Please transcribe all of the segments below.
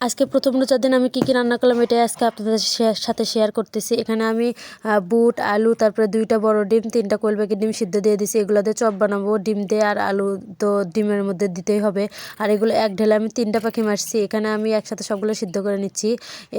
আজকে প্রথম রোজার দিন আমি কী রান্না করলাম এটাই আজকে আপনাদের সাথে শেয়ার করতেছি। এখানে আমি বুট, আলু, তারপরে 2টা বড় ডিম, 3টা কোয়েল পাখির ডিম সিদ্ধ দিয়ে দিছি। এগুলো দিয়ে চপ বানাবো ডিম দিয়ে, আর আলু তো ডিমের মধ্যে দিতেই হবে। আর এগুলো এক ঢেলে আমি 3টা পাখি মারছি। এখানে আমি একসাথে সবগুলো সিদ্ধ করে নিচ্ছি।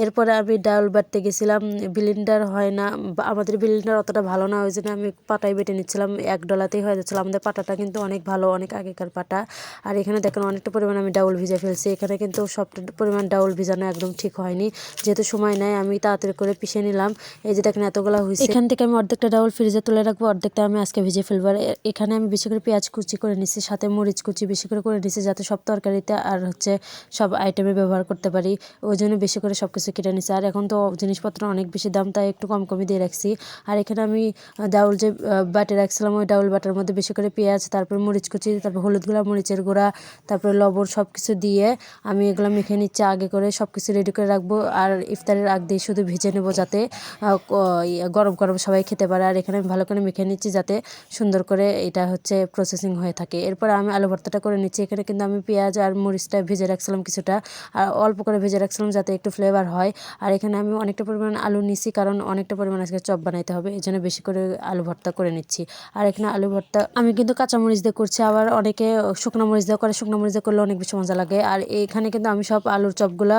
এরপরে আমি ডাউল বাটতে গেছিলাম। ব্লেন্ডার হয় না, আমাদের ব্লেন্ডার অতটা ভালো না, ওই জন্য আমি পাটায় বেটে নিচ্ছিলাম। এক ডলাতেই হয়ে যাচ্ছিলো। আমাদের পাটাটা কিন্তু অনেক ভালো, অনেক আগেকার পাটা। আর এখানে দেখেন অনেকটা পরিমাণ আমি ডাউল ভিজে ফেলছি। এখানে কিন্তু সব পরিমাণ ডাউল ভিজানো একদম ঠিক হয়নি, যেহেতু সময় নেয় আমি তাড়াতাড়ি করে পিষে নিলাম। এই যে দেখেন এতগুলো হয়েছে। এখান থেকে আমি অর্ধেকটা ডাউল ফ্রিজে তুলে রাখবো, অর্ধেকটা আমি আজকে ভিজে ফেলবো। আর এখানে আমি বেশি করে পেঁয়াজ কুচি করে নিচ্ছি, সাথে মরিচ কুচি বেশি করে নিচ্ছি, যাতে সব তরকারিতে আর সব আইটেমে ব্যবহার করতে পারি। ওই জন্য বেশি করে সব কিছু কেটে নিচ্ছি। আর এখন তো জিনিসপত্র অনেক বেশি দাম, তাই একটু কম কমই দিয়ে রাখছি। আর এখানে আমি ডাউল যে বাটে রাখছিলাম, ওই ডাউল বাটার মধ্যে বেশি করে পেঁয়াজ, তারপর মরিচ কুচি, তারপর হলুদ গুঁড়া, মরিচের গুঁড়া, তারপর লবণ সব কিছু দিয়ে আমি এগুলো মেখে নিচ্ছি। আগে করে সব কিছু রেডি করে রাখবো, আর ইফতারের আগ দিয়ে শুধু ভেজে নেবো, যাতে গরম গরম সবাই খেতে পারে। আর এখানে আমি ভালো করে মেখে নিচ্ছি, যাতে সুন্দর করে এটা প্রসেসিং হয়ে থাকে। এরপর আমি আলু ভর্তাটা করে নিচ্ছি। এখানে কিন্তু আমি পেঁয়াজ আর মরিচটা ভেজে রাখছিলাম কিছুটা, আর অল্প করে ভেজে রাখছিলাম যাতে একটু ফ্লেভার হয়। আর এখানে আমি অনেকটা পরিমাণ আলু নিচ্ছি, কারণ অনেকটা পরিমাণ আজকে চপ বানাইতে হবে, এই জন্য বেশি করে আলু ভর্তা করে নিচ্ছি। আর এখানে আলু ভর্তা আমি কিন্তু কাঁচা মরিচ দিয়ে করছি, আবার অনেকে শুকনো মরিচ দিয়ে করে, শুকনো মরিচ দিয়ে করলে অনেক বেশি মজা লাগে। আর এখানে কিন্তু আমি সব আলুর চপগুলা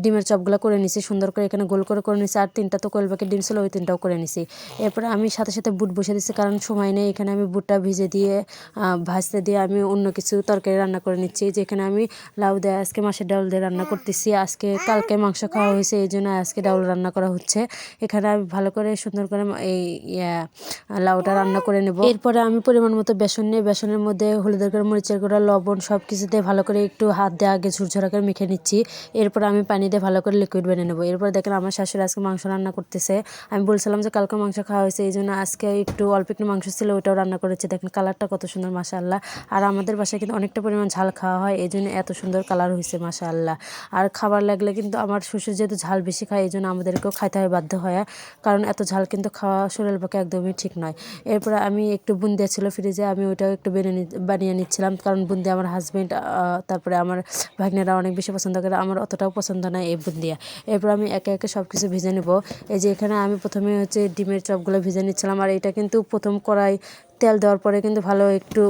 ডিমের চপগুলো করে নিছি, সুন্দর করে এখানে গোল করে নিছি। আর 3টা তো কোয়েল পাখির ডিম ছিল, ওই 3টাও করে নিছি। এরপরে আমি সাথে সাথে বুট বসে দিচ্ছি, কারণ সময় নেই। এখানে আমি বুটটা ভিজে দিয়ে ভাজতে দিয়ে আমি অন্য কিছু তরকারি রান্না করে নিচ্ছি। যেখানে আমি লাউ দিয়ে আজকে মাছের ডাউল দিয়ে রান্না করতেছি। আজকে কালকে মাংস খাওয়া হয়েছে, এই জন্য আজকে ডাউল রান্না করা হচ্ছে। এখানে আমি ভালো করে সুন্দর করে এই লাউটা রান্না করে নেব। এরপরে আমি পরিমাণ মতো বেসন নিয়ে বেসনের মধ্যে হলুদের গুঁড়া, মরিচের গুঁড়া, লবণ সব কিছু দিয়ে ভালো করে একটু হাত দিয়ে আগে ঝুরঝরা করে মেখে নিচ্ছি। এরপর আমি পানি দিয়ে ভালো করে লিকুইড বানিয়ে নেবো। এরপর দেখেন আমার শাশুড়ি আজকে মাংস রান্না করতেছে। আমি বলছিলাম যে কালকে মাংস খাওয়া হয়েছে, এই জন্য আজকে একটু অল্প একটু মাংস ছিল, ওটাও রান্না করেছে। দেখেন কালারটা কত সুন্দর, মাশাআল্লাহ। আর আমাদের বাসায় কিন্তু অনেকটা পরিমাণ ঝাল খাওয়া হয়, এই জন্য এত সুন্দর কালার হয়েছে, মাশাআল্লাহ। আর খাবার লাগলে কিন্তু আমার শ্বশুর যেহেতু ঝাল বেশি খায়, এই জন্য আমাদেরকেও খাইতে হয় বাধ্য হয়, কারণ এত ঝাল কিন্তু খাওয়া শরীরের পক্ষে একদমই ঠিক নয়। এরপরে আমি একটু বুন্দিয়া ছিল ফ্রিজে, আমি ওইটাও একটু বানিয়ে নিচ্ছিলাম, কারণ বুন্দিয়া আমার হাজব্যান্ড তারপরে আমার ভাগ্নেরা অনেক বেশি পছন্দ করে, আমার অতটাও পছন্দ নয় এই বুন্দিয়া। এরপর আমি একে একে সব কিছু ভেজে নেব। এই যে এখানে আমি প্রথমে ডিমের চপগুলো ভেজে নিচ্ছিলাম। আর এটা কিন্তু প্রথম কড়াই তেল দেওয়ার পরে কিন্তু ভালো একটু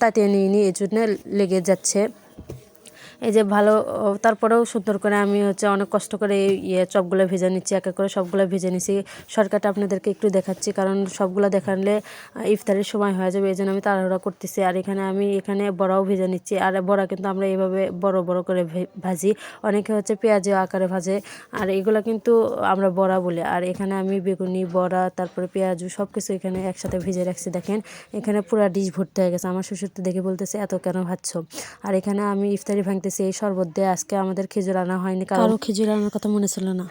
তাতিয়ে নিয়ে এই জন্য লেগে যাচ্ছে। এই যে ভালো, তারপরেও সুন্দর করে আমি অনেক কষ্ট করে এই চপগুলো ভেজে নিচ্ছি, এক এক করে সবগুলো ভেজে নিচ্ছি। শর্টকাট আপনাদেরকে একটু দেখাচ্ছি, কারণ সবগুলো দেখালে ইফতারের সময় হয়ে যাবে, এই জন্য আমি তাড়াহুড়া করতেছি। আর এখানে বড়াও ভেজে নিচ্ছি। আর বড়া কিন্তু আমরা এইভাবে বড় বড় করে ভাজি, অনেকে পেঁয়াজের আকারে ভাজে, আর এগুলো কিন্তু আমরা বড়া বলি। আর এখানে আমি বেগুনি, বড়া, তারপরে পেঁয়াজু সব কিছু এখানে একসাথে ভেজে রাখছি। দেখেন এখানে পুরো ডিশ ভর্তি হয়ে গেছে। আমার শ্বশুর তো দেখে বলতেছে এত কেন ভাজছ। আর এখানে আমি ইফতারি ভাঙতেছি এই শরবত দিয়ে। আজকে আমাদের খেজুর আনা হয়নি, কারো খেজুর আনার কথা মনে ছিল না।